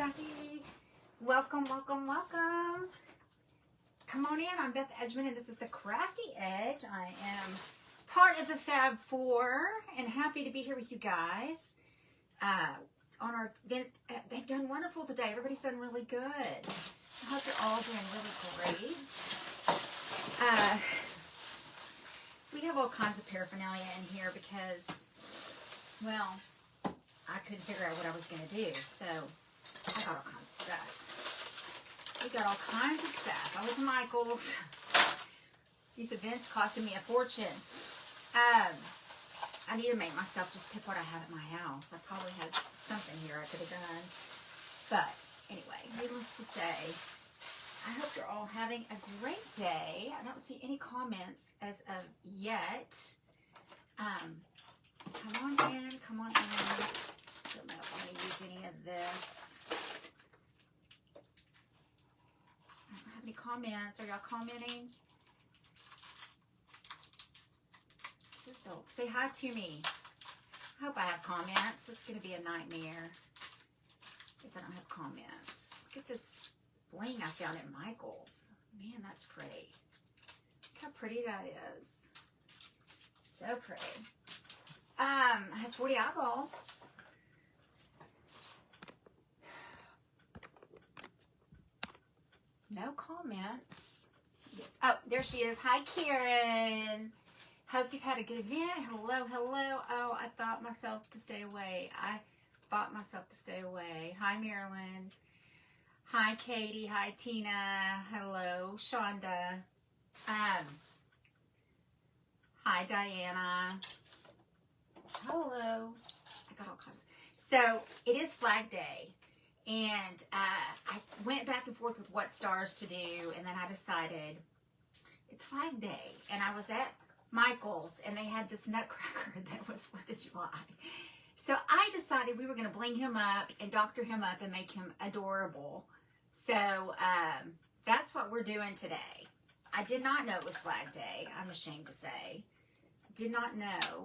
Crafty. Welcome, welcome, welcome. Come on in. I'm Beth Edgman, and this is the Crafty Edge. I am part of the Fab Four, and happy to be here with you guys. On our, they've done wonderful today. Everybody's done really good. I hope you're all doing really great. We have all kinds of paraphernalia in here because, well, I couldn't figure out what I was going to do, so I got all kinds of stuff. We got all kinds of stuff. I was Michael's. These events costing me a fortune. I need to make myself just pick what I have at my house. I probably had something here I could have done. But anyway, needless to say, I hope you're all having a great day. I don't see any comments as of yet. Come on in, come on in. Don't know if I'm going to use any of this. I don't have any comments. Are y'all commenting? Say hi to me. I hope I have comments. It's going to be a nightmare if I don't have comments. Look at this bling I found at Michael's. Man, that's pretty. Look how pretty that is. So pretty. I have 40 eyeballs. No comments. Oh, there she is. Hi, Karen. Hope you've had a good event. Hello, hello. Oh, I thought myself to stay away. I fought myself to stay away. Hi, Marilyn. Hi, Katie. Hi, Tina. Hello, Shonda. Hi, Diana. Hello. I got all kinds. So, it is Flag Day. And I went back and forth with what stars to do. And then I decided it's Flag Day. And I was at Michael's, and they had this nutcracker that was 4th of July. So I decided we were going to bling him up and doctor him up and make him adorable. So that's what we're doing today. I did not know it was Flag Day. I'm ashamed to say. Did not know.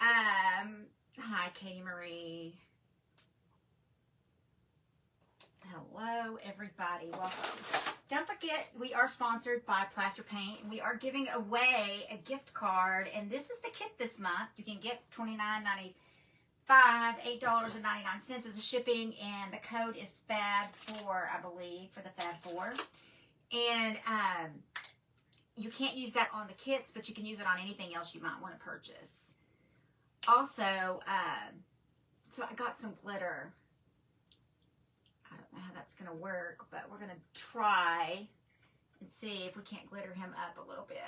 Hi, Katie Marie. Hello, everybody. Welcome. Don't forget, we are sponsored by Plaster Paint. We are giving away a gift card, and this is the kit this month. You can get $29.95, $8.99 as a shipping, and the code is FAB4, I believe, for the FAB4. And you can't use that on the kits, but you can use it on anything else you might want to purchase. Also, so I got some glitter. I don't know how that's going to work, but we're going to try and see if we can't glitter him up a little bit.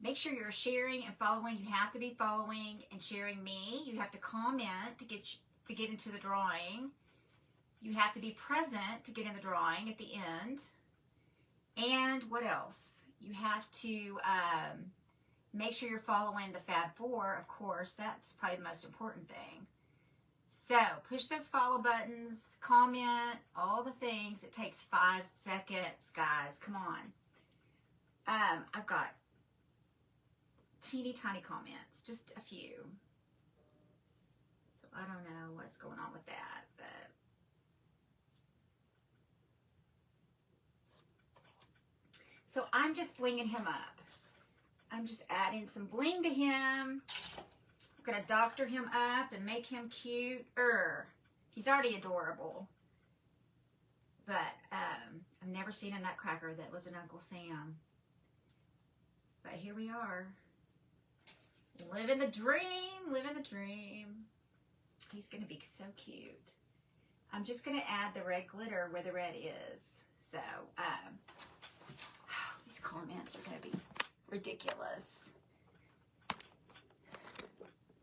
Make sure you're sharing and following. You have to be following and sharing me. You have to comment to get into the drawing. You have to be present to get in the drawing at the end. And what else? You have to make sure you're following the Fab Four, of course. That's probably the most important thing. So, push those follow buttons, comment, all the things. It takes 5 seconds, guys. Come on. I've got teeny tiny comments, just a few. So, I don't know what's going on with that, but so I'm just blinging him up. I'm just adding some bling to him. I'm going to doctor him up and make him cute. He's already adorable. But I've never seen a nutcracker that was an Uncle Sam. But here we are. Living the dream. Living the dream. He's going to be so cute. I'm just going to add the red glitter where the red is. So, these comments are going to be ridiculous.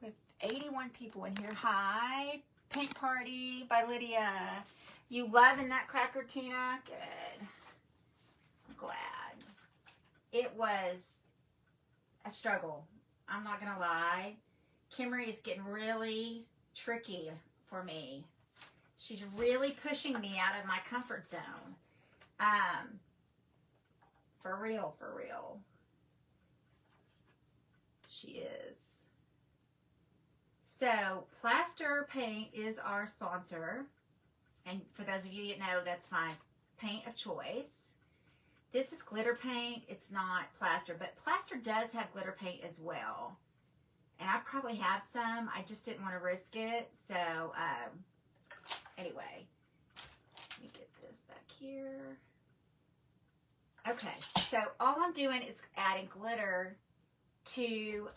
We have 81 people in here. Hi, Paint Party by Lydia. You loving that cracker, Tina? Good. I'm glad. It was a struggle. I'm not gonna lie. Kimmery is getting really tricky for me. She's really pushing me out of my comfort zone. For real, for real. So Plaster Paint is our sponsor. And for those of you that know, that's my paint of choice. This is glitter paint. It's not plaster, but plaster does have glitter paint as well. And I probably have some. I just didn't want to risk it. So, anyway, let me get this back here. Okay, so all I'm doing is adding glitter to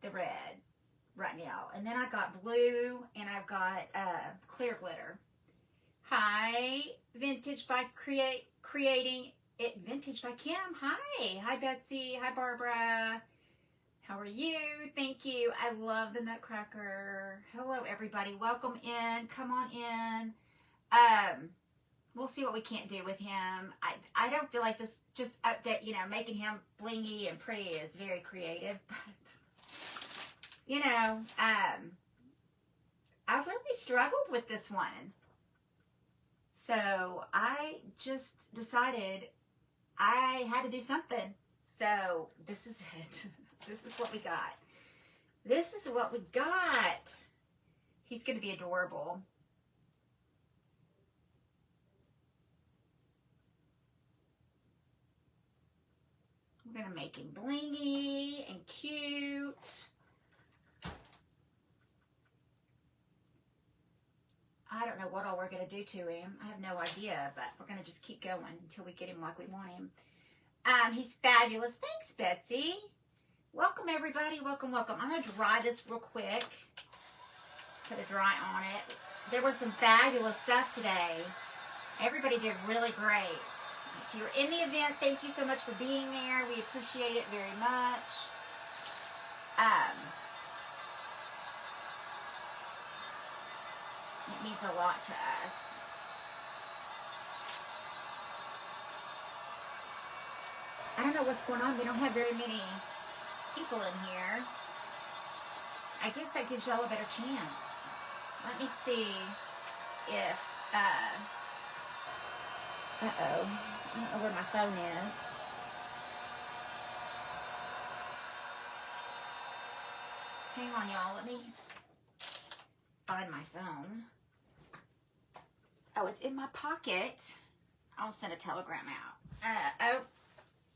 the red right now. And then I got blue and I've got clear glitter. Hi, Vintage by Creating It. Vintage by Kim. Hi. Hi, Betsy. Hi, Barbara. How are you? Thank you. I love the Nutcracker. Hello, everybody. Welcome in. Come on in. We'll see what we can't do with him. I don't feel like this just update, you know, making him blingy and pretty is very creative, but you know, I really struggled with this one. So I just decided I had to do something. So this is it. This is what we got. This is what we got. He's going to be adorable. We're going to make him blingy and cute. I don't know what all we're going to do to him. I have no idea, but we're going to just keep going until we get him like we want him. He's fabulous. Thanks, Betsy. Welcome, everybody. Welcome, welcome. I'm going to dry this real quick. Put a dry on it. There was some fabulous stuff today. Everybody did really great. If you're in the event, thank you so much for being there. We appreciate it very much. It means a lot to us. I don't know what's going on. We don't have very many people in here. I guess that gives y'all a better chance. Let me see if, uh-oh. I don't know where my phone is. Hang on, y'all. Let me find my phone. Oh, it's in my pocket. I'll send a telegram out. Oh,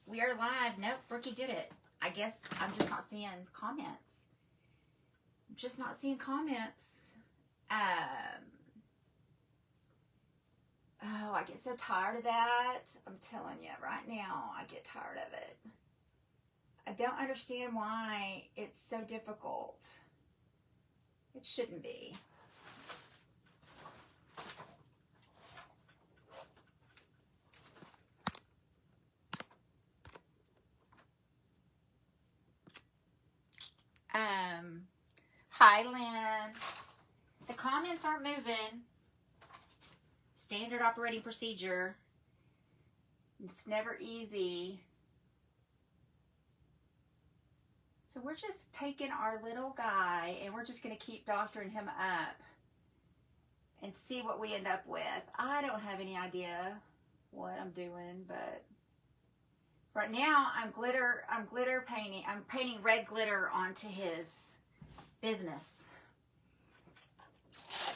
we are live. Nope, Brookie did it. I guess I'm just not seeing comments. I'm just not seeing comments. Oh, I get so tired of that. I'm telling you, right now, I get tired of it. I don't understand why it's so difficult. It shouldn't be. Hi, Lynn. The comments aren't moving. Standard operating procedure. It's never easy. So we're just taking our little guy and we're just going to keep doctoring him up and see what we end up with. I don't have any idea what I'm doing, but right now I'm glitter painting. I'm painting red glitter onto his business.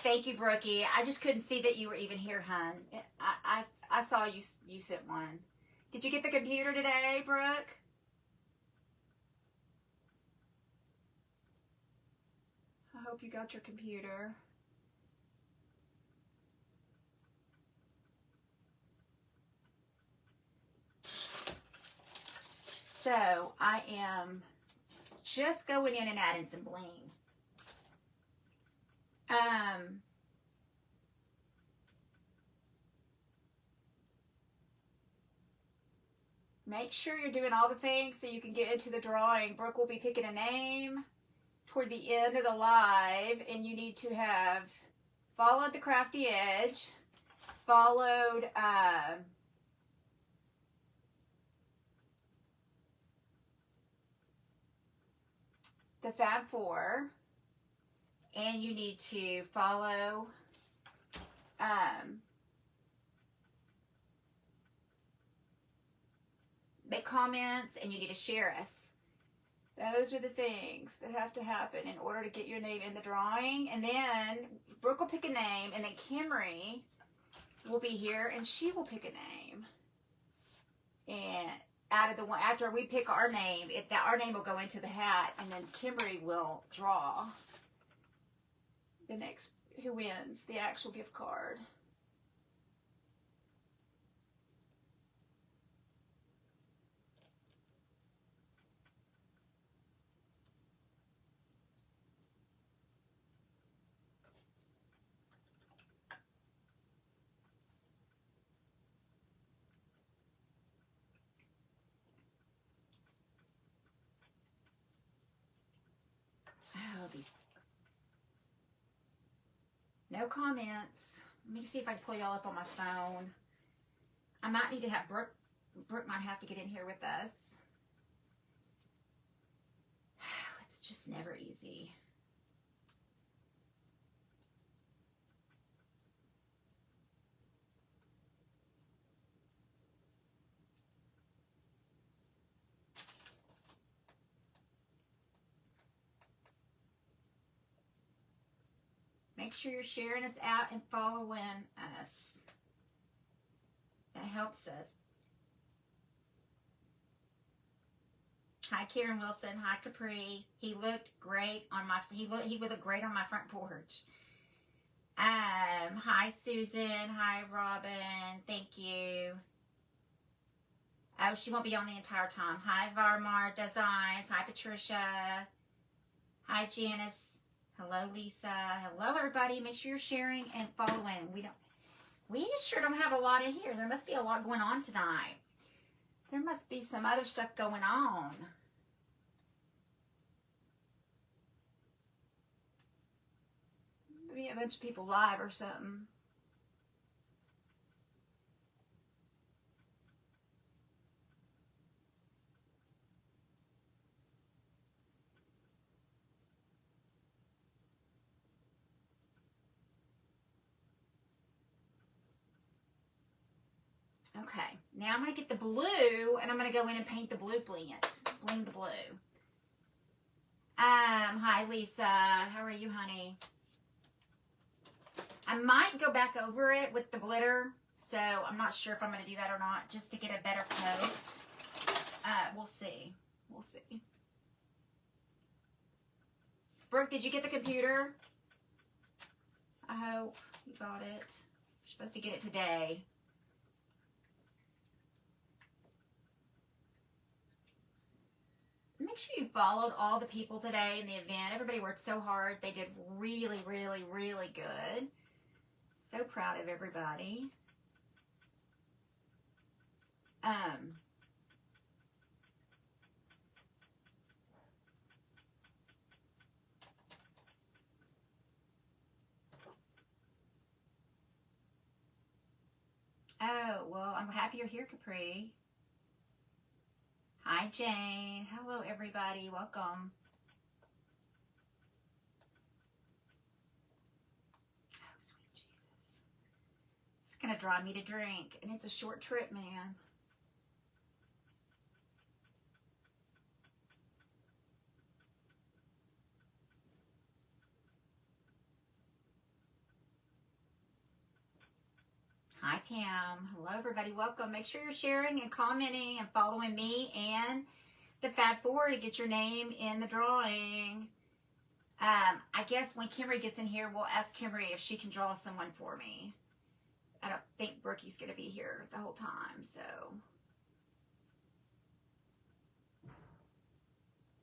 Thank you, Brookie. I just couldn't see that you were even here, hon. I saw you sent one. Did you get the computer today, Brooke? I hope you got your computer. So I am just going in and adding some bling. Make sure you're doing all the things so you can get into the drawing. Brooke will be picking a name toward the end of the live, and you need to have followed the Crafty Edge, followed the Fab Four, and you need to follow make comments, and you need to share us. Those are the things that have to happen in order to get your name in the drawing. And then Brooke will pick a name, and then Kimry will be here, and she will pick a name. And out of the one, after we pick our name, our name will go into the hat, and then Kimry will draw the next, who wins the actual gift card. Oh, these. No comments. Let me see if I can pull y'all up on my phone. I might need to have Brooke. Brooke might have to get in here with us. It's just never easy. Make sure you're sharing us out and following us. That helps us. Hi, Karen Wilson. Hi, Capri. He looked great on my. He would look great on my front porch. Hi, Susan. Hi, Robin. Thank you. Oh, she won't be on the entire time. Hi, Varmar Designs. Hi, Patricia. Hi, Janice. Hello, Lisa. Hello, everybody. Make sure you're sharing and following. We sure don't have a lot in here. There must be a lot going on tonight. There must be some other stuff going on. Maybe a bunch of people live or something. Okay, now I'm going to get the blue, and I'm going to go in and paint the blue bling the blue. Hi, Lisa. How are you, honey? I might go back over it with the glitter, so I'm not sure if I'm going to do that or not, just to get a better coat. We'll see. We'll see. Brooke, did you get the computer? I hope you got it. You're supposed to get it today. Make sure you followed all the people today in the event. Everybody worked so hard. They did really, really, really good. So proud of everybody. Oh, well, I'm happy you're here, Capri. Hi, Jane. Hello, everybody. Welcome. Oh, sweet Jesus. It's going to draw me to drink, and it's a short trip, man. Hi, Pam. Hello, everybody. Welcome. Make sure you're sharing and commenting and following me and the Fab Four to get your name in the drawing. I guess when Kimry gets in here, we'll ask Kimry if she can draw someone for me. I don't think Brookie's going to be here the whole time, so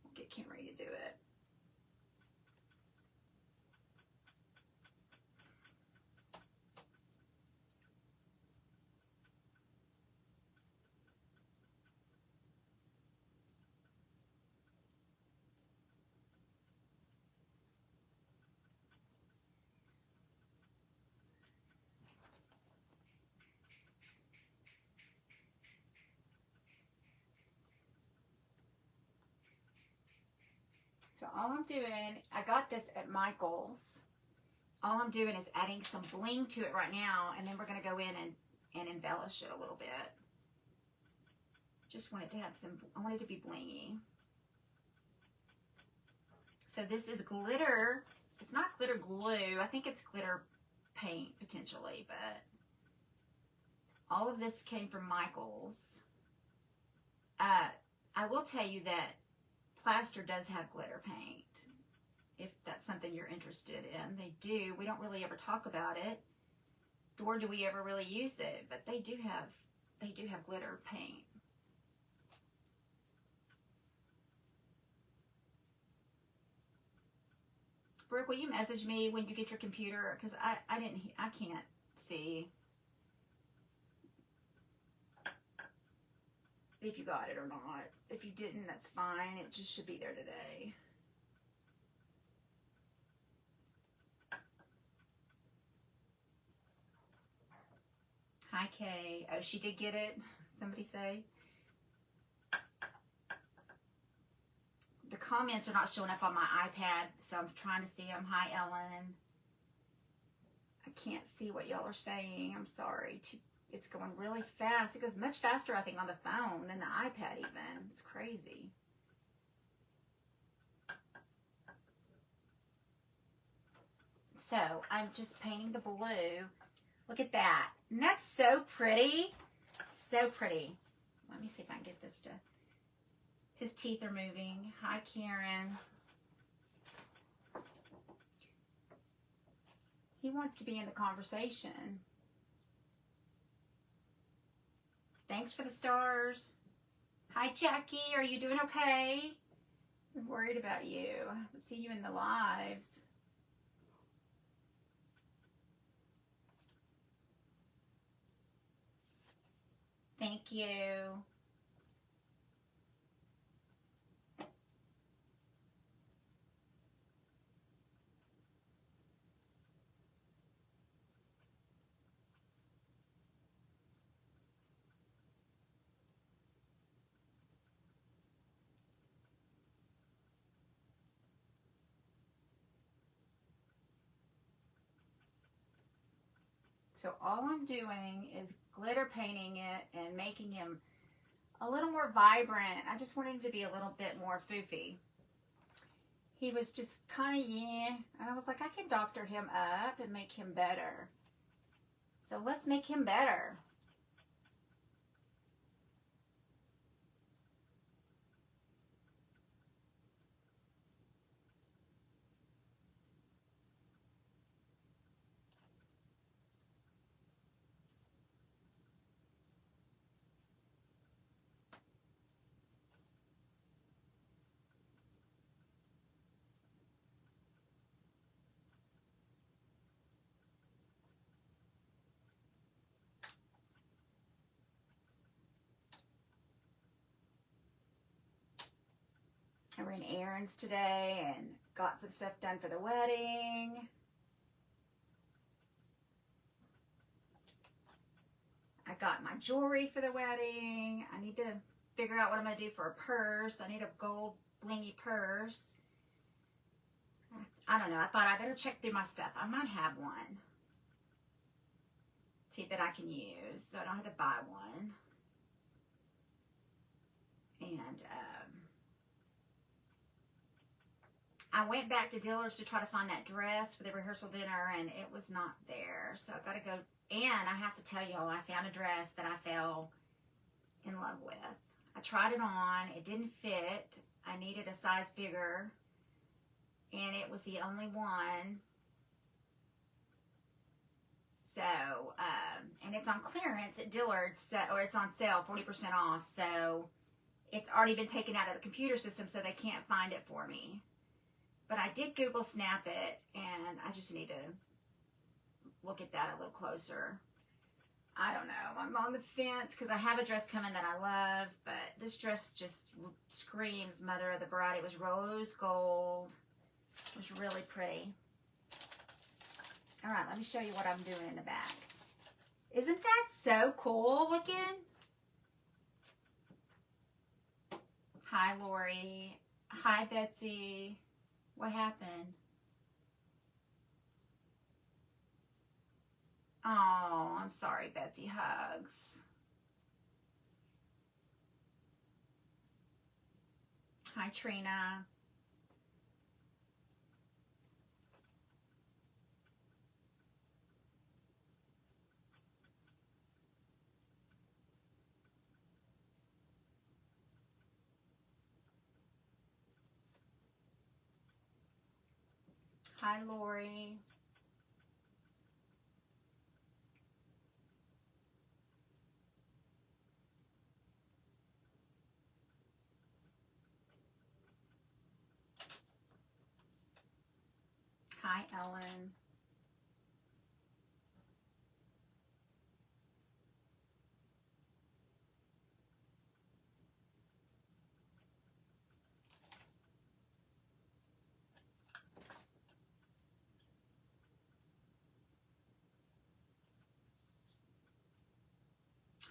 we'll get Kimry to do it. So all I'm doing, I got this at Michael's. All I'm doing is adding some bling to it right now, and then we're going to go in and embellish it a little bit. Just want it to have some, I want it to be blingy. So this is glitter. It's not glitter glue. I think it's glitter paint potentially, but all of this came from Michael's. I will tell you that Plaster does have glitter paint, if that's something you're interested in. They do. We don't really ever talk about it, nor do we ever really use it, but they do have glitter paint. Brooke, will you message me when you get your computer? Because I can't see if you got it or not. If you didn't, that's fine. It just should be there today. Hi, Kay. Oh, she did get it. Somebody say. The comments are not showing up on my iPad, so I'm trying to see them. Hi, Ellen. I can't see what y'all are saying. I'm sorry. It's going really fast. It goes much faster, I think, on the phone than the iPad even. It's crazy. So I'm just painting the blue. Look at that. And that's so pretty. So pretty. Let me see if I can get this to... His teeth are moving. Hi, Karen. He wants to be in the conversation. Thanks for the stars. Hi, Jackie. Are you doing okay? I'm worried about you. Let's see you in the lives. Thank you. So all I'm doing is glitter painting it and making him a little more vibrant. I just wanted him to be a little bit more foofy. He was just kind of, yeah. And I was like, I can doctor him up and make him better. So let's make him better. I ran errands today and got some stuff done for the wedding. I got my jewelry for the wedding. I need to figure out what I'm going to do for a purse. I need a gold blingy purse. I don't know. I thought I better check through my stuff. I might have one. See, that I can use, so I don't have to buy one. And I went back to Dillard's to try to find that dress for the rehearsal dinner, and it was not there. So I've got to go. And I have to tell y'all, I found a dress that I fell in love with. I tried it on. It didn't fit. I needed a size bigger, and it was the only one. So, and it's on clearance at Dillard's, or it's on sale, 40% off. So it's already been taken out of the computer system, so they can't find it for me. But I did Google Snap it, and I just need to look at that a little closer. I don't know. I'm on the fence because I have a dress coming that I love, but this dress just screams Mother of the Bride. It was rose gold. It was really pretty. All right, let me show you what I'm doing in the back. Isn't that so cool looking? Hi, Lori. Hi, Betsy. What happened? Oh, I'm sorry, Betsy. Hugs. Hi, Trina. Hi, Lori. Hi, Ellen.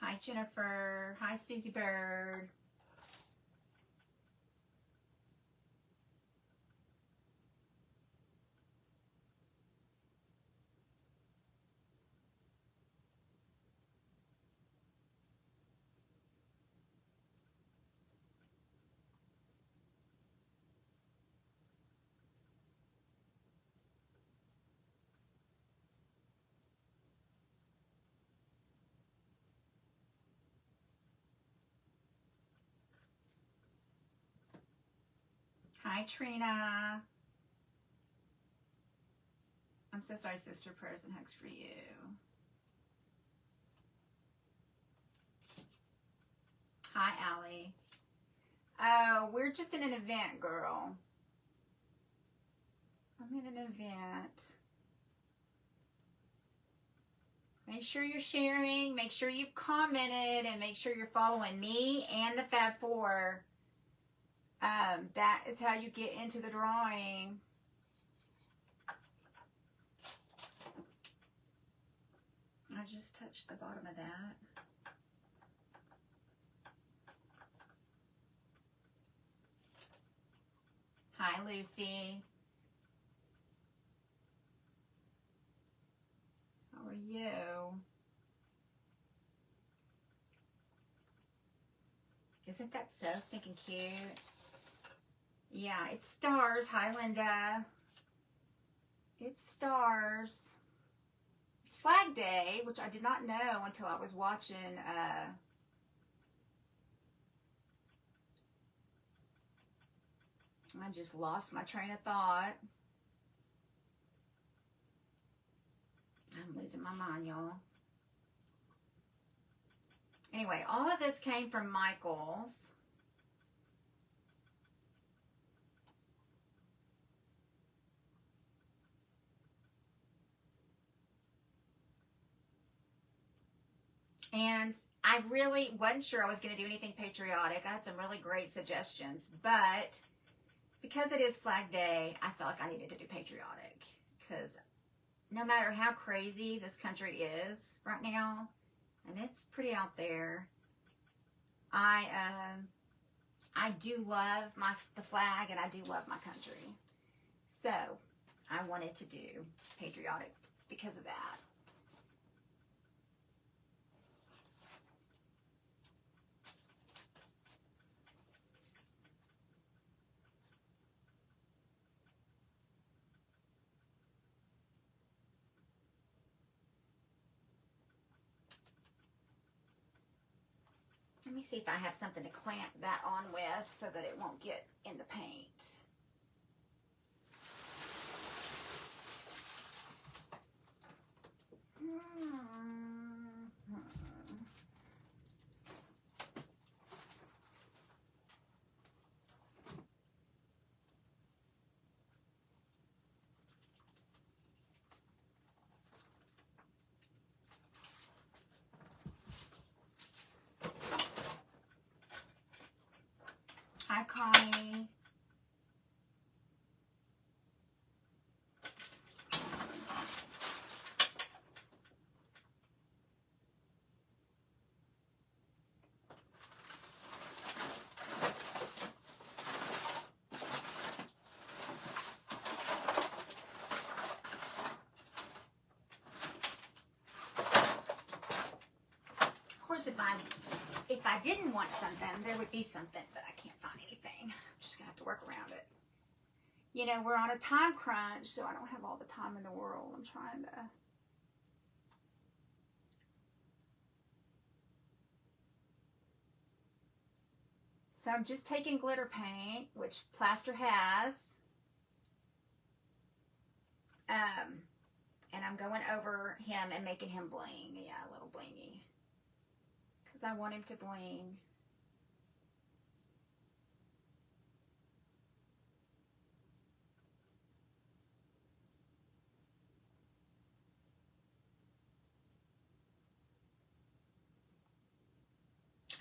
Hi, Jennifer. Hi, Susie Bird. Hi, Trina. I'm so sorry, sister. Prayers and hugs for you. Hi, Allie. Oh, we're just in an event, girl. I'm in an event. Make sure you're sharing. Make sure you've commented. And make sure you're following me and the Fab Four. That is how you get into the drawing. I just touched the bottom of that. Hi, Lucy. How are you? Isn't that so stinking cute? Yeah, it's stars. Hi, Linda. It's stars. It's Flag Day, which I did not know until I was watching I just lost my train of thought. I'm losing my mind, y'all. Anyway, all of this came from Michael's. And I really wasn't sure I was going to do anything patriotic. I had some really great suggestions, but because it is Flag Day, I felt like I needed to do patriotic, because no matter how crazy this country is right now, and it's pretty out there, I do love the flag, and I do love my country. So I wanted to do patriotic because of that. Let me see if I have something to clamp that on with so that it won't get in the paint. Hi, Connie. Of course, if I didn't want something, there would be something, but I can't find anything. I'm just gonna have to work around it. You know, we're on a time crunch, so I don't have all the time in the world. I'm trying to. So I'm just taking glitter paint, which Plaster has. And I'm going over him and making him bling. Yeah, a little blingy. Because I want him to bling.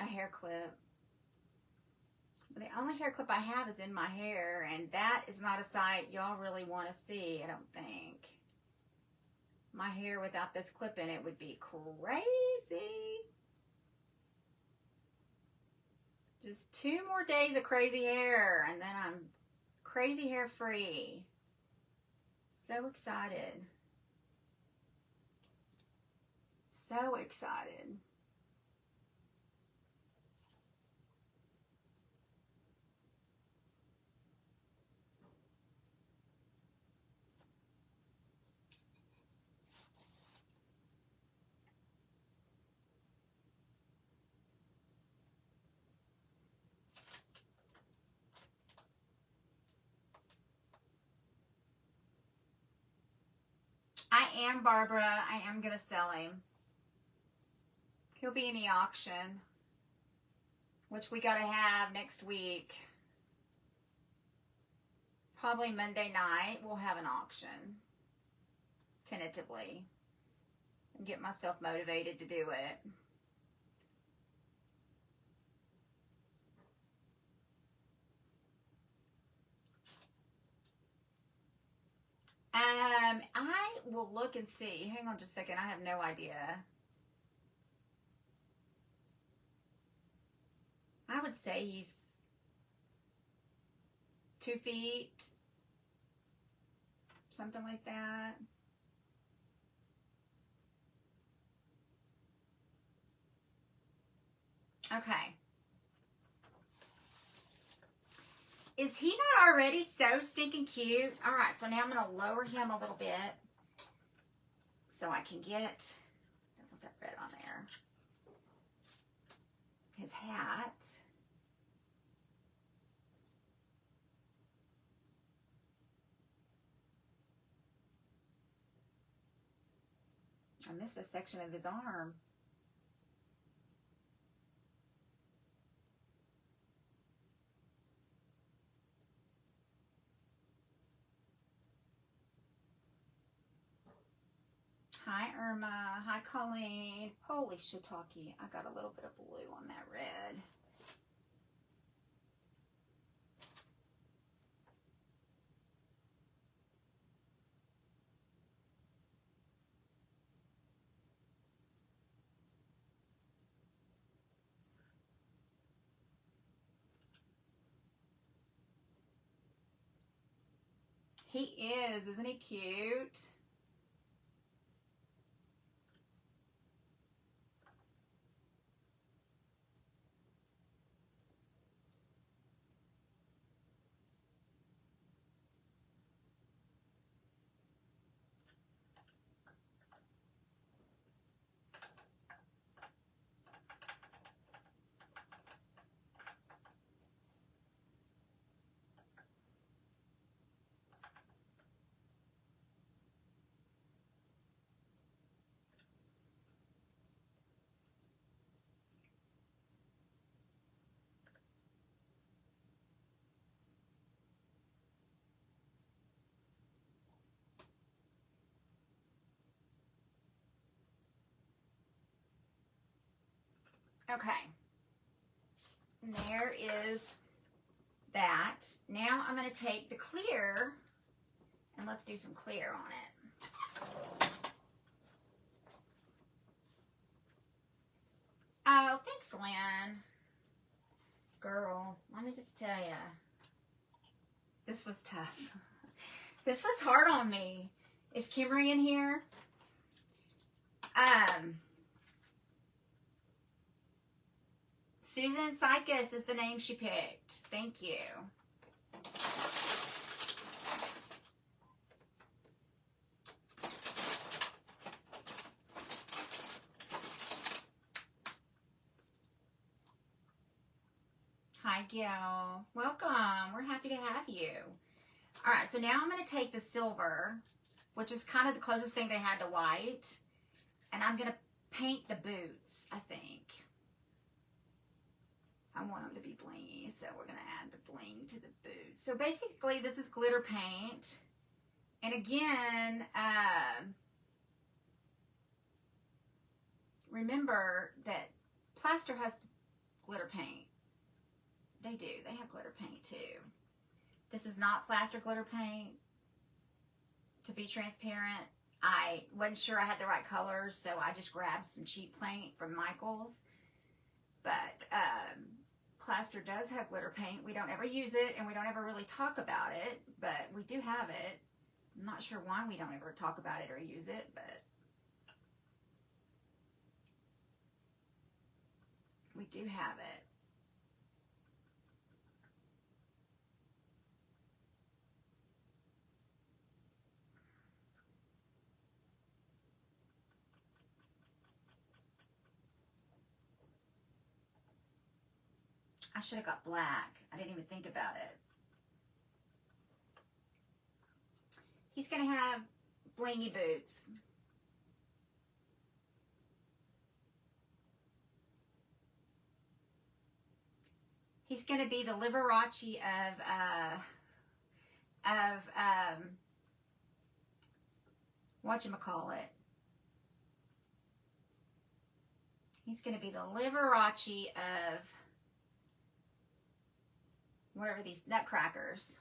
A hair clip. The only hair clip I have is in my hair, and that is not a sight y'all really want to see, I don't think. My hair without this clip in it would be crazy. Just 2 more days of crazy hair, and then I'm crazy hair free. So excited. So excited. I am, Barbara. I am going to sell him. He'll be in the auction, which we got to have next week. Probably Monday night, we'll have an auction, tentatively, and get myself motivated to do it. I will look and see. Hang on just a second. I have no idea. I would say he's 2 feet, something like that. Okay. Is he not already so stinking cute? All right, so now I'm going to lower him a little bit so I can get, don't put that red on there, his hat. I missed a section of his arm. Hi, Irma. Hi, Colleen. Holy shiitake. I got a little bit of blue on that red. He is. Isn't he cute? Okay. And there is that. Now I'm going to take the clear and let's do some clear on it. Oh, thanks, Lynn. Girl, let me just tell you. This was tough. This was hard on me. Is Kimmery in here? Susan Sycus is the name she picked. Thank you. Hi, Gil. Welcome. We're happy to have you. All right, so now I'm going to take the silver which is kind of the closest thing they had to white. And I'm going to paint the boots, I think. I want them to be blingy, so we're going to add the bling to the boots. So basically, this is glitter paint. And again, remember that plaster has glitter paint. They do. They have glitter paint too. This is not plaster glitter paint. To be transparent, I wasn't sure I had the right colors, so I just grabbed some cheap paint from Michael's. But plaster does have glitter paint. We don't ever use it, and we don't ever really talk about it, but we do have it. I'm not sure why we don't ever talk about it or use it, but we do have it. I should have got black. I didn't even think about it. He's going to have blingy boots. He's going to be the Liberace of whatchamacallit. He's going to be the Liberace of whatever these nutcrackers.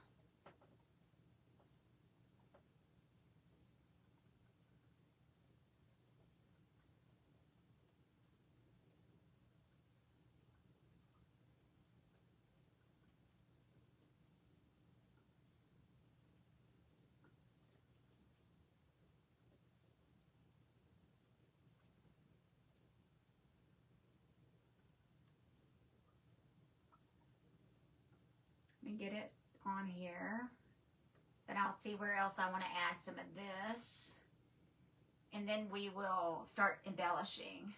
Let me get it on here. Then I'll see where else I want to add some of this. And then we will start embellishing.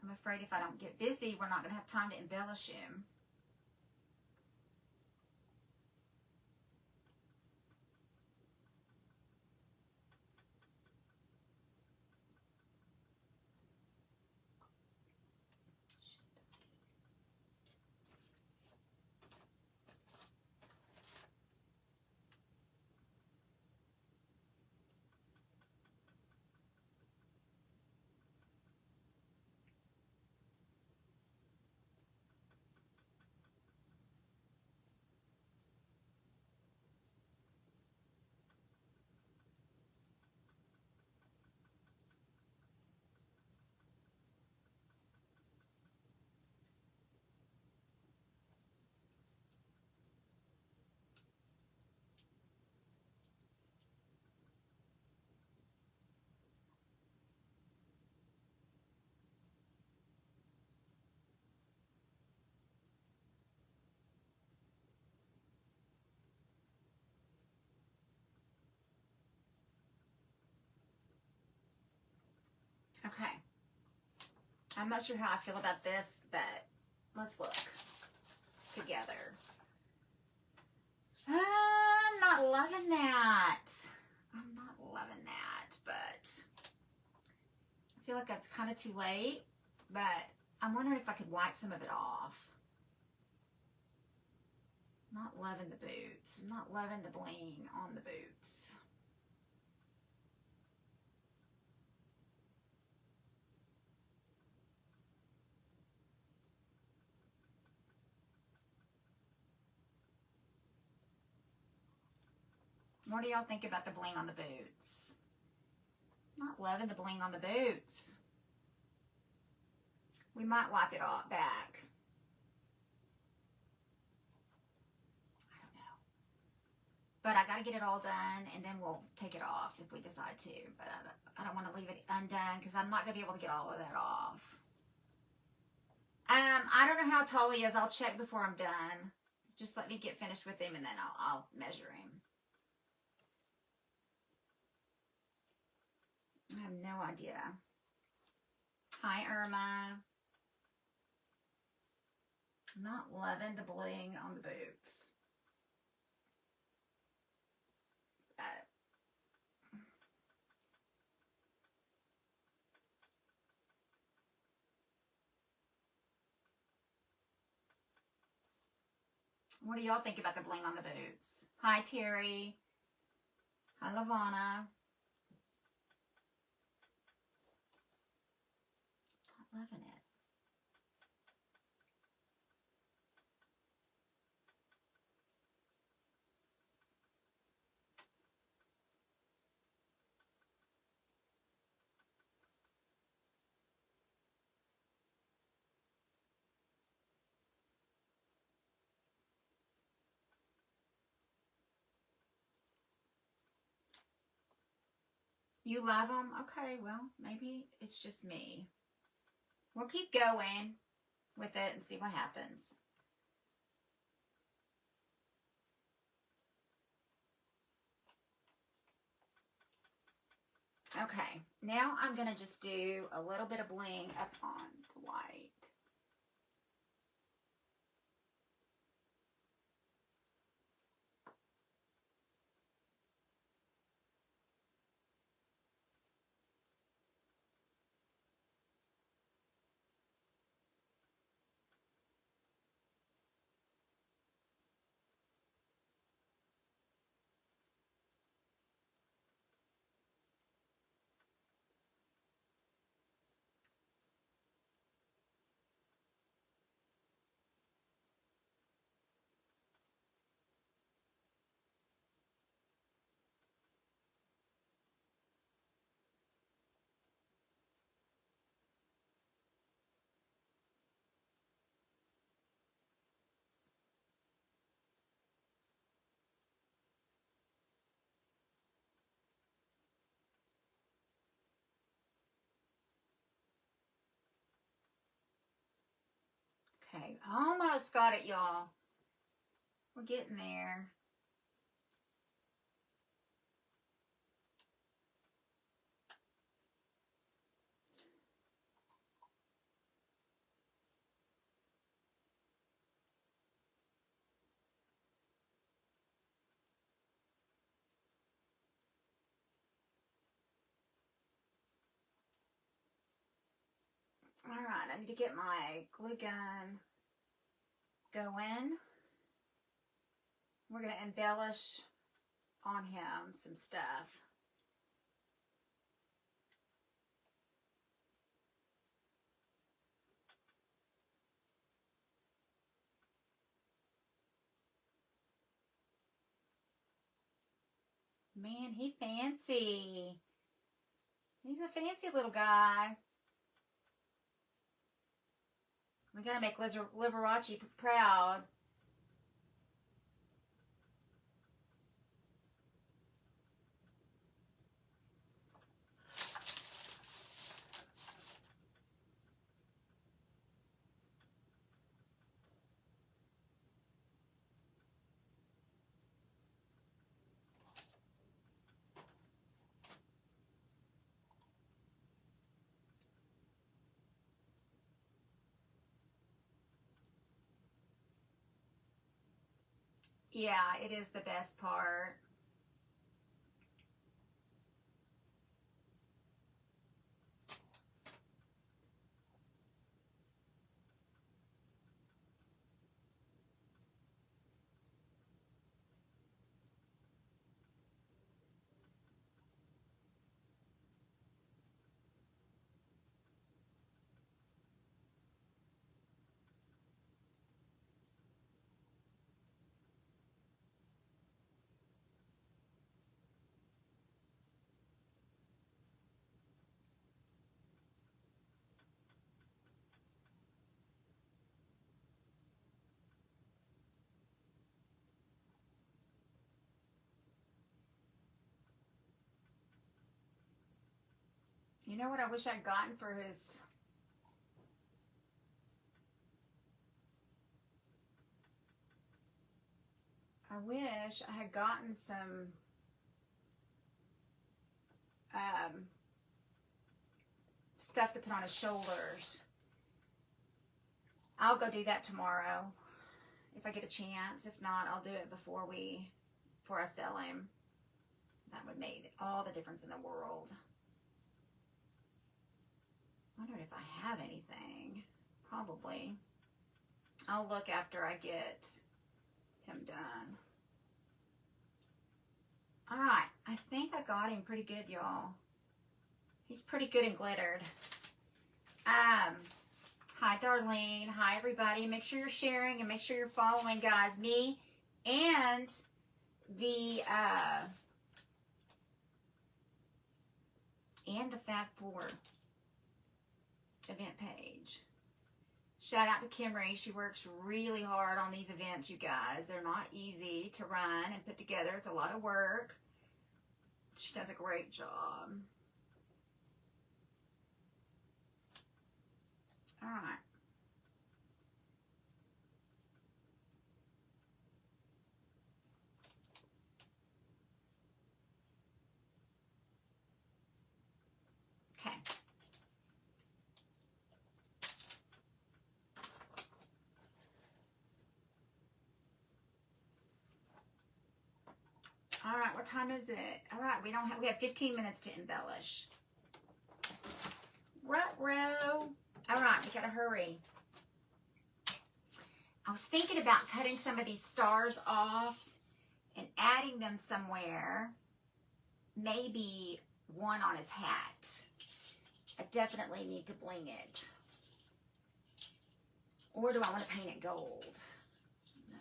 I'm afraid if I don't get busy, we're not going to have time to embellish him. Okay. I'm not sure how I feel about this, but let's look together. I'm not loving that. I'm not loving that, but I feel like that's kind of too late, but I'm wondering if I could wipe some of it off. Not loving the boots. I'm not loving the bling on the boots. What do y'all think about the bling on the boots? Not loving the bling on the boots. We might wipe it off back. I don't know. But I got to get it all done, and then we'll take it off if we decide to. But I don't want to leave it undone because I'm not going to be able to get all of that off. I don't know how tall he is. I'll check before I'm done. Just let me get finished with him, and then I'll measure him. I have no idea. Hi, Irma. Not loving the bling on the boots. What do y'all think about the bling on the boots? Hi, Terry. Hi, Lavana. Not loving it. You love them? Okay, well, maybe it's just me. We'll keep going with it and see what happens. Okay, now I'm going to just do a little bit of bling up on the white. Okay, almost got it, y'all. We're getting there. All right, I need to get my glue gun going. We're going to embellish on him some stuff. Man, he fancy. He's a fancy little guy. We gotta make Liberace proud. Yeah, it is the best part. You know what I wish I'd gotten for his... I wish I had gotten some stuff to put on his shoulders. I'll go do that tomorrow if I get a chance. If not, I'll do it before I sell him. That would make all the difference in the world. I wonder if I have anything. Probably. I'll look after I get him done. All right, I think I got him pretty good, y'all. He's pretty good and glittered. Hi, Darlene. Hi, everybody. Make sure you're sharing and make sure you're following, guys. Me and the Fab Four event page. Shout out to Kimry. She works really hard on these events, you guys. They're not easy to run and put together. It's a lot of work. She does a great job. All right. Okay. All right, what time is it? All right, we have 15 minutes to embellish. Ruh-roh. All right, we gotta hurry. I was thinking about cutting some of these stars off and adding them somewhere. Maybe one on his hat. I definitely need to bling it. Or do I want to paint it gold? No.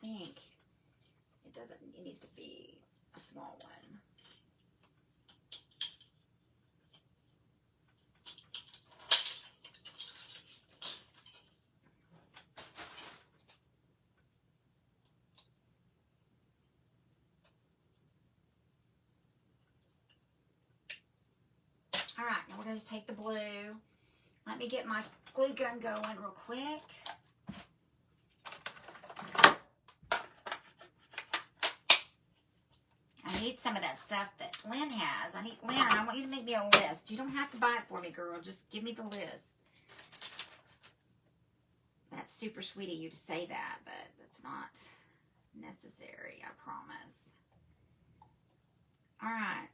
I think it needs to be a small one. All right, now we're going to just take the blue. Let me get my glue gun going real quick. I need some of that stuff that Lynn has. Lynn, I want you to make me a list. You don't have to buy it for me, girl. Just give me the list. That's super sweet of you to say that, but that's not necessary, I promise. All right.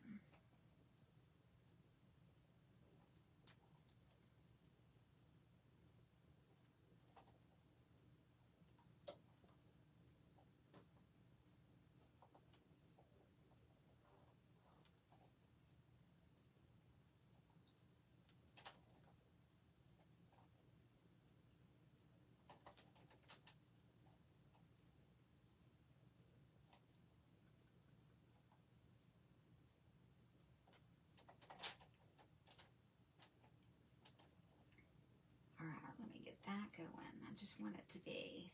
All right, let me get that going. I just want it to be...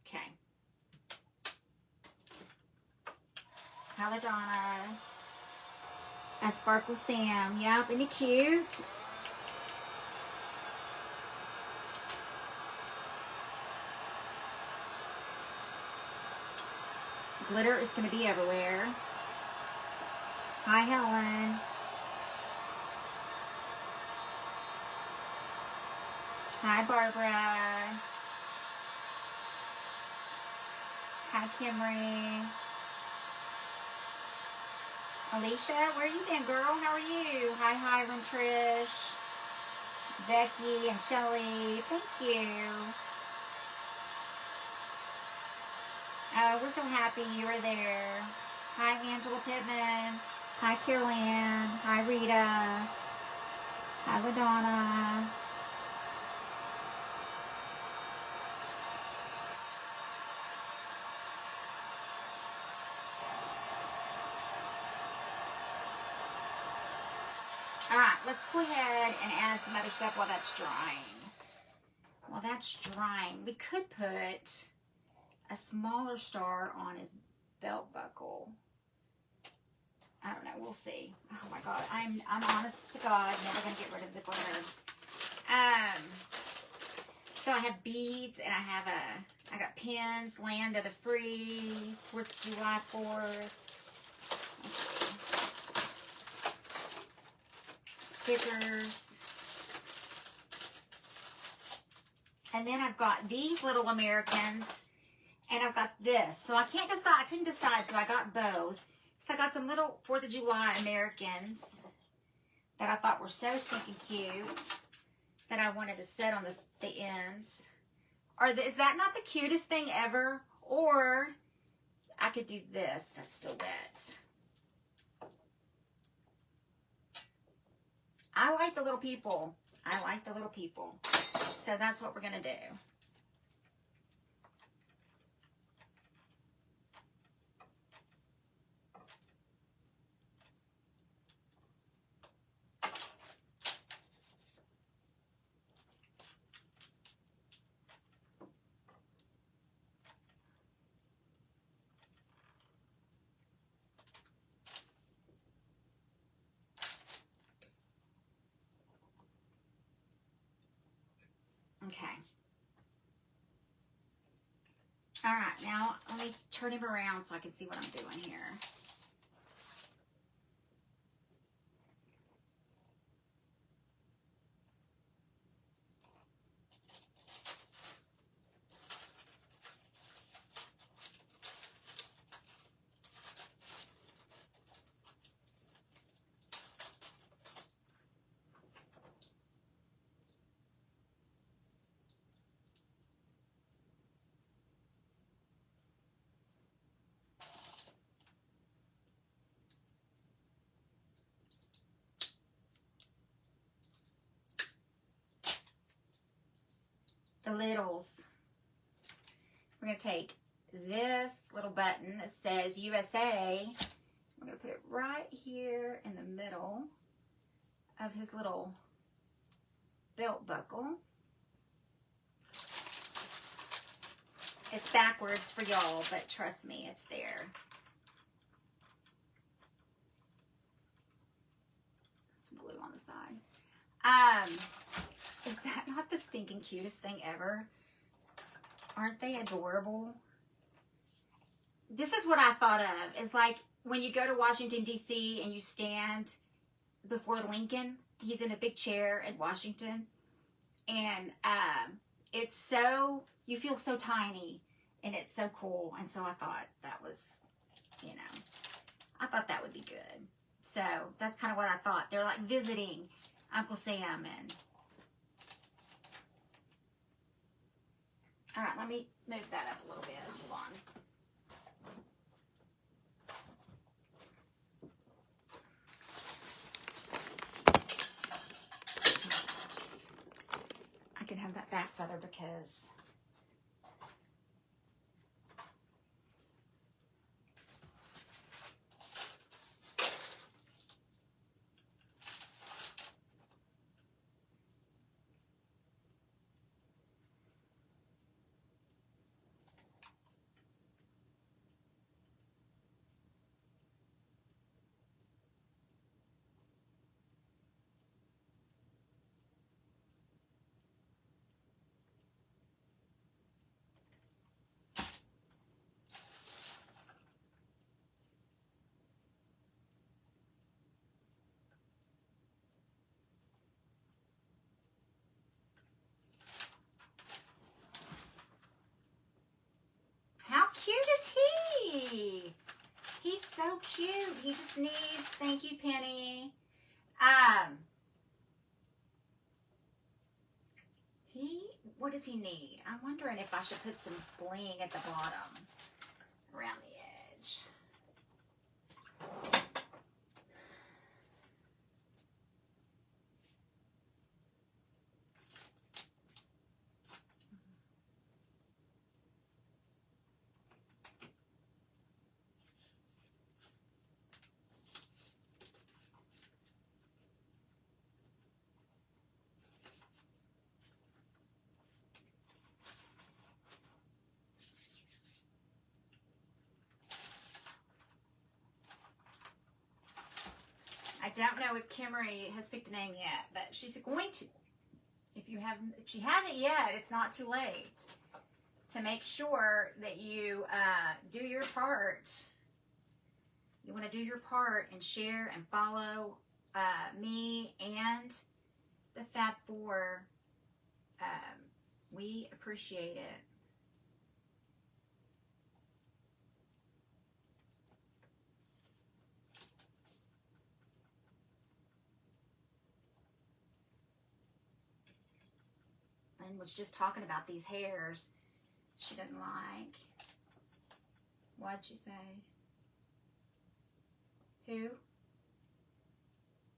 Okay. Paladonna. A Sparkle Sam. Yep, isn't he cute? Glitter is going to be everywhere. Hi, Helen. Hi, Barbara. Hi, Kimry. Alicia, where you been, girl? How are you? Hi, Hiram, Trish, Becky, and Shelly. Thank you. Oh, we're so happy you are there. Hi, Angela Pittman. Hi, Caroline. Hi, Rita. Hi, LaDonna. All right, let's go ahead and add some other stuff while that's drying. while that's drying, we could put a smaller star on his belt buckle. I don't know, we'll see. Oh my God, I'm honest to God, never gonna get rid of the glitter. So I have beads, and I got pins, Land of the Free, 4th of July 4th. Stickers. And then I've got these little Americans, and I've got this. So I can't decide, I couldn't decide, so I got both. So I got some little 4th of July Americans that I thought were so stinking cute that I wanted to set on the ends. Is that not the cutest thing ever? Or I could do this. That's still wet. I like the little people. I like the little people. So that's what we're going to do. Okay. All right, now let me turn him around so I can see what I'm doing here. The littles. We're going to take this little button that says USA. We're going to put it right here in the middle of his little belt buckle. It's backwards for y'all, but trust me, it's there. Some glue on the side. Is that not the stinking cutest thing ever? Aren't they adorable? This is what I thought of. It's like when you go to Washington, D.C. and you stand before Lincoln. He's in a big chair in Washington. And it's so, you feel so tiny. And it's so cool. And so I thought that was, you know, I thought that would be good. So that's kind of what I thought. They're like visiting Uncle Sam and... All right, let me move that up a little bit. Hold on. I can have that back feather because cute is he? He's so cute. He just needs, thank you, Penny. What does he need? I'm wondering if I should put some bling at the bottom around the edge. don't know if Kimmery has picked a name yet, but she's going to. If she hasn't yet, it's not too late to make sure that you do your part. You want to do your part and share and follow me and the Fab Four. We appreciate it. Lynn was just talking about these hairs she didn't like. What'd she say? Who?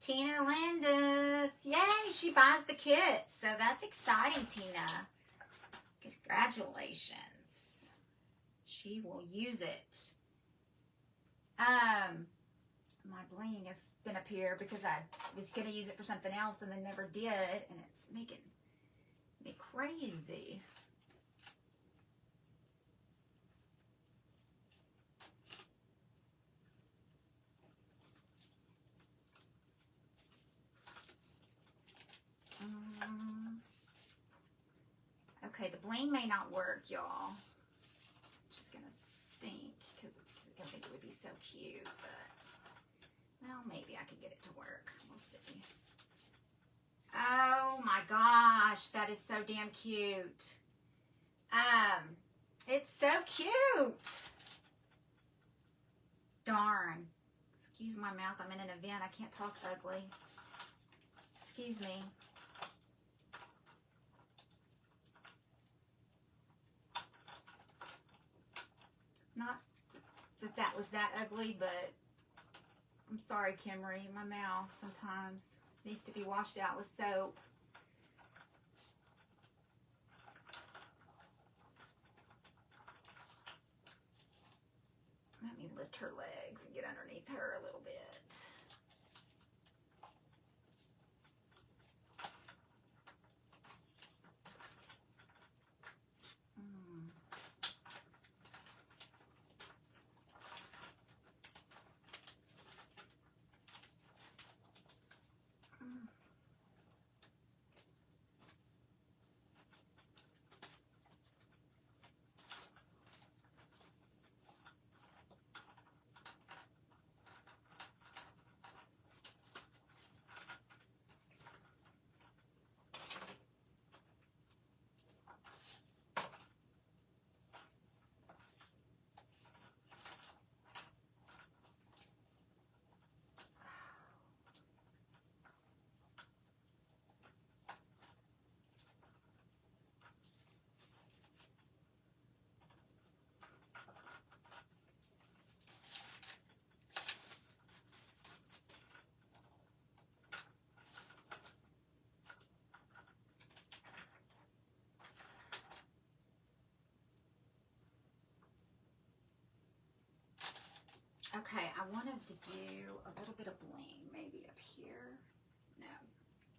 Tina Landis. Yay, she buys the kits. So that's exciting, Tina. Congratulations. She will use it. My bling has been up here because I was going to use it for something else and then never did. And it's making me crazy. Okay, the bling may not work, y'all. It's just gonna stink because I think it would be so cute, but well, maybe I could get it to work. We'll see. Oh my gosh, that is so damn cute. It's so cute. Darn. Excuse my mouth. I'm in an event. I can't talk ugly. Excuse me. Not that that was that ugly, but I'm sorry, Kimmery. My mouth sometimes needs to be washed out with soap. Let me lift her legs and get underneath her a little bit. Okay, I wanted to do a little bit of bling maybe up here. No,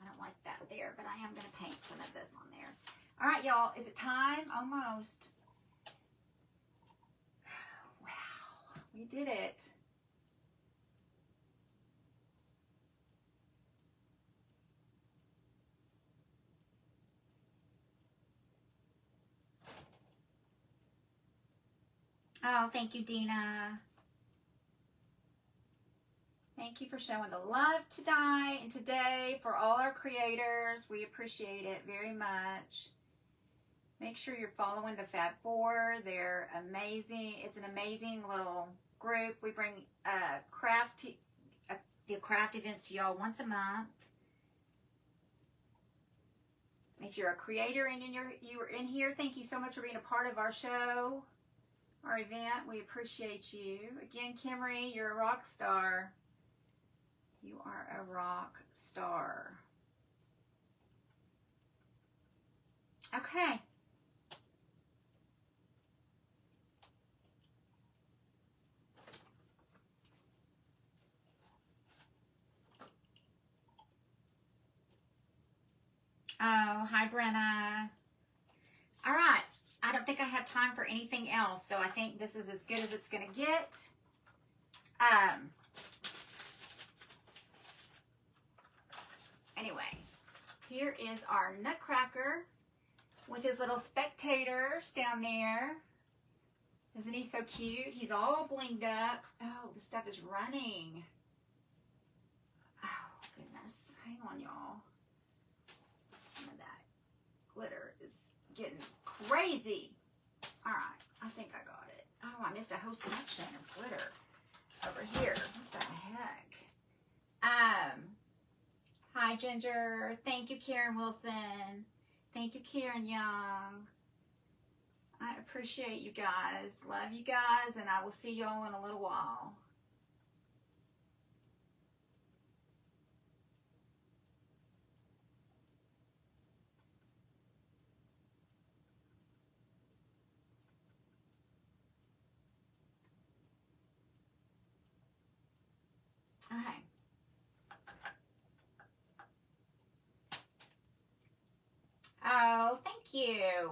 I don't like that there, but I am going to paint some of this on there. All right, y'all, is it time? Almost. Wow, we did it. Oh, thank you, Dina. Thank you for showing the love tonight and today for all our creators. We appreciate it very much. Make sure you're following the Fab Four. They're amazing. It's an amazing little group. We bring crafts to the craft events to y'all once a month. If you're a creator and you are in here, thank you so much for being a part of our show, our event. We appreciate you. Again, Kimmery, you're a rock star. You are a rock star. Okay. Oh, hi, Brenna. All right. I don't think I have time for anything else, so I think this is as good as it's going to get. Anyway, here is our Nutcracker with his little spectators down there. Isn't he so cute? He's all blinged up. Oh, the stuff is running. Oh, goodness. Hang on, y'all. Some of that glitter is getting crazy. All right, I think I got it. Oh, I missed a whole section of glitter over here. What the heck? Hi, Ginger. Thank you, Karen Wilson. Thank you, Karen Young. I appreciate you guys. Love you guys, and I will see y'all in a little while. Okay. Oh, thank you.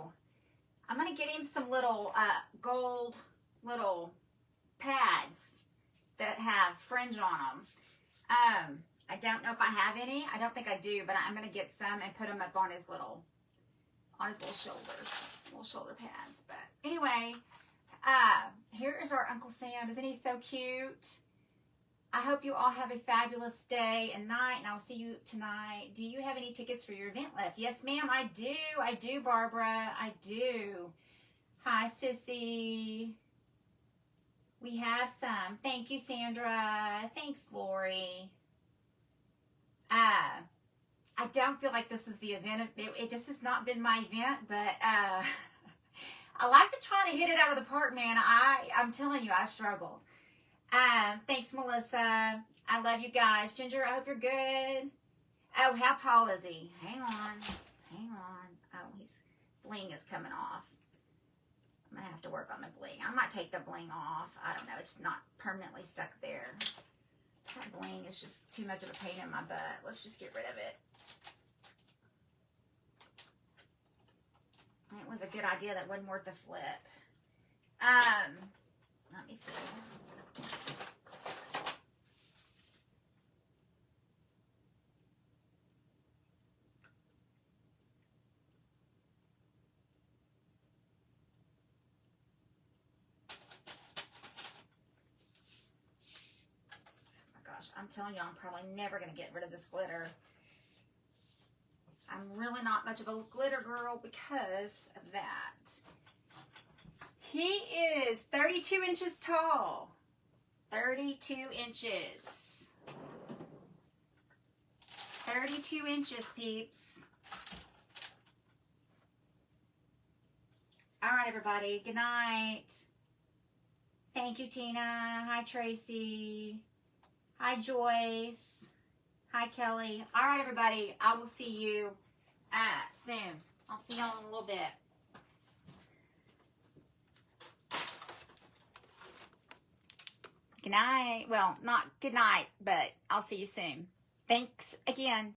I'm going to get him some little gold little pads that have fringe on them. I don't know if I have any. I don't think I do, but I'm going to get some and put them up on his little shoulders, little shoulder pads. But anyway, here is our Uncle Sam. Isn't he so cute? I hope you all have a fabulous day and night, and I'll see you tonight. Do you have any tickets for your event left? Yes, ma'am, I do. I do, Barbara. I do. Hi, Sissy. We have some. Thank you, Sandra. Thanks, Lori. I don't feel like this is the event. This has not been my event, but I like to try to hit it out of the park, man. I'm telling you, I struggled. Thanks, Melissa. I love you guys. Ginger, I hope you're good. Oh, how tall is he? Hang on. Hang on. Oh, his bling is coming off. I'm going to have to work on the bling. I might take the bling off. I don't know. It's not permanently stuck there. That bling is just too much of a pain in my butt. Let's just get rid of it. It was a good idea. That wasn't worth the flip. Let me see. I'm telling you, I'm probably never going to get rid of this glitter. I'm really not much of a glitter girl because of that. He is 32 inches tall. 32 inches. 32 inches, peeps. All right, everybody. Good night. Thank you, Tina. Hi, Tracy. Hi, Joyce. Hi, Kelly. All right, everybody. I will see you soon. I'll see y'all in a little bit. Good night. Well, not good night, but I'll see you soon. Thanks again.